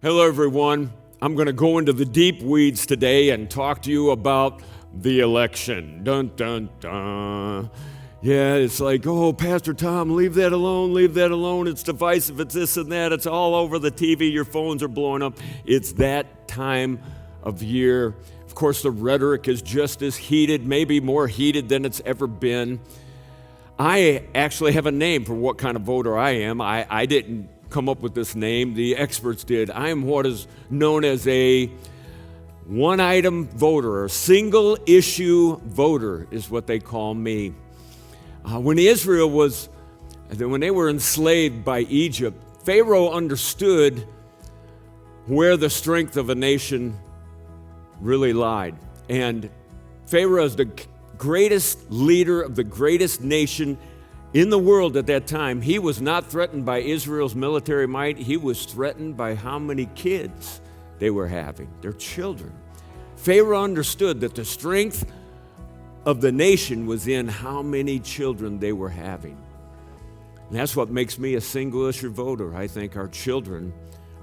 Hello, everyone. I'm going to go into the deep weeds today and talk to you about the election. Dun, dun, dun. Yeah, it's like, oh, Pastor Tom, leave that alone, leave that alone. It's divisive, it's this and that. It's all over the TV. Your phones are blowing up. It's that time of year. Of course, the rhetoric is just as heated, maybe more heated than it's ever been. I actually have a name for what kind of voter I am. I didn't come up with this name. The experts did. I am what is known as a one-item voter, or single-issue voter is what they call me. When they were enslaved by Egypt, Pharaoh understood where the strength of a nation really lied. And Pharaoh is the greatest leader of the greatest nation in the world at that time. He was not threatened by Israel's military might. He was threatened by how many kids they were having, their children. Pharaoh understood that the strength of the nation was in how many children they were having. And that's what makes me a single-issue voter. I think our children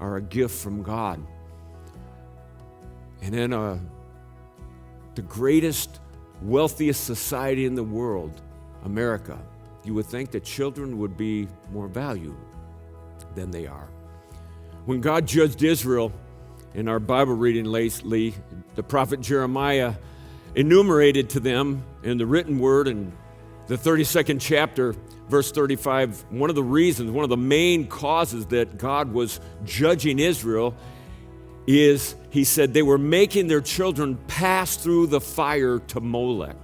are a gift from God. And in the greatest, wealthiest society in the world, America, you would think that children would be more valued than they are. When God judged Israel in our Bible reading lately, the prophet Jeremiah enumerated to them in the written word in the 32nd chapter, verse 35, one of the main causes that God was judging Israel is, he said, they were making their children pass through the fire to Molek.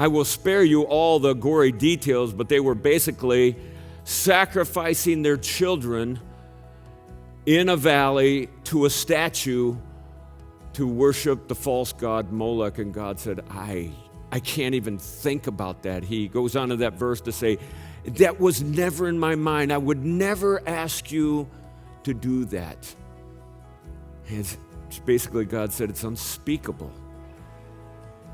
I will spare you all the gory details, but they were basically sacrificing their children in a valley to a statue to worship the false god Molek. And God said, I can't even think about that. He goes on to that verse to say, that was never in my mind. I would never ask you to do that. And basically, God said it's unspeakable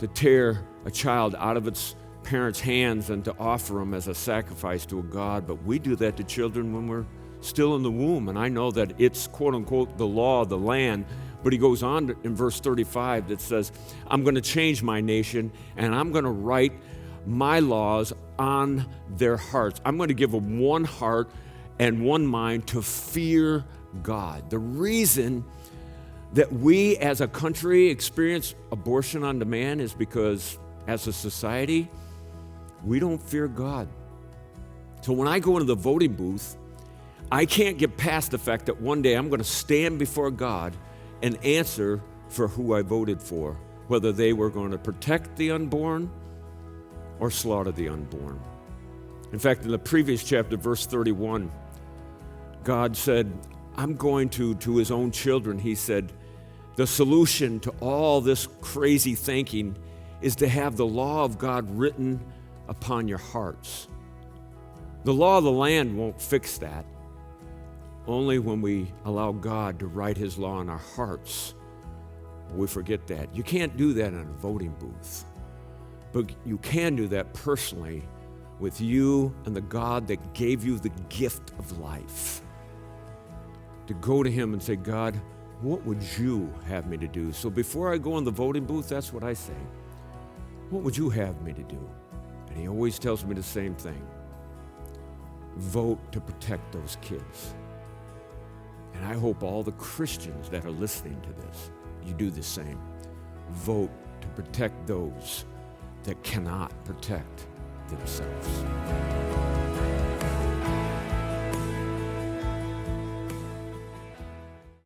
to tear a child out of its parents' hands and to offer them as a sacrifice to a God. But we do that to children when we're still in the womb. And I know that it's, quote unquote, the law of the land. But he goes on in verse 35 that says, I'm going to change my nation and I'm going to write my laws on their hearts. I'm going to give them one heart and one mind to fear God. The reason that we as a country experience abortion on demand is because as a society, we don't fear God. So when I go into the voting booth, I can't get past the fact that one day I'm going to stand before God and answer for who I voted for, whether they were going to protect the unborn or slaughter the unborn. In fact, in the previous chapter, verse 31, God said, I'm going to his own children, he said, the solution to all this crazy thinking is to have the law of God written upon your hearts. The law of the land won't fix that. Only when we allow God to write his law in our hearts, we forget that. You can't do that in a voting booth, but you can do that personally with you and the God that gave you the gift of life. To go to him and say, God, what would you have me to do? So before I go in the voting booth, that's what I say. What would you have me to do? And he always tells me the same thing. Vote to protect those kids. And I hope all the Christians that are listening to this, you do the same. Vote to protect those that cannot protect themselves.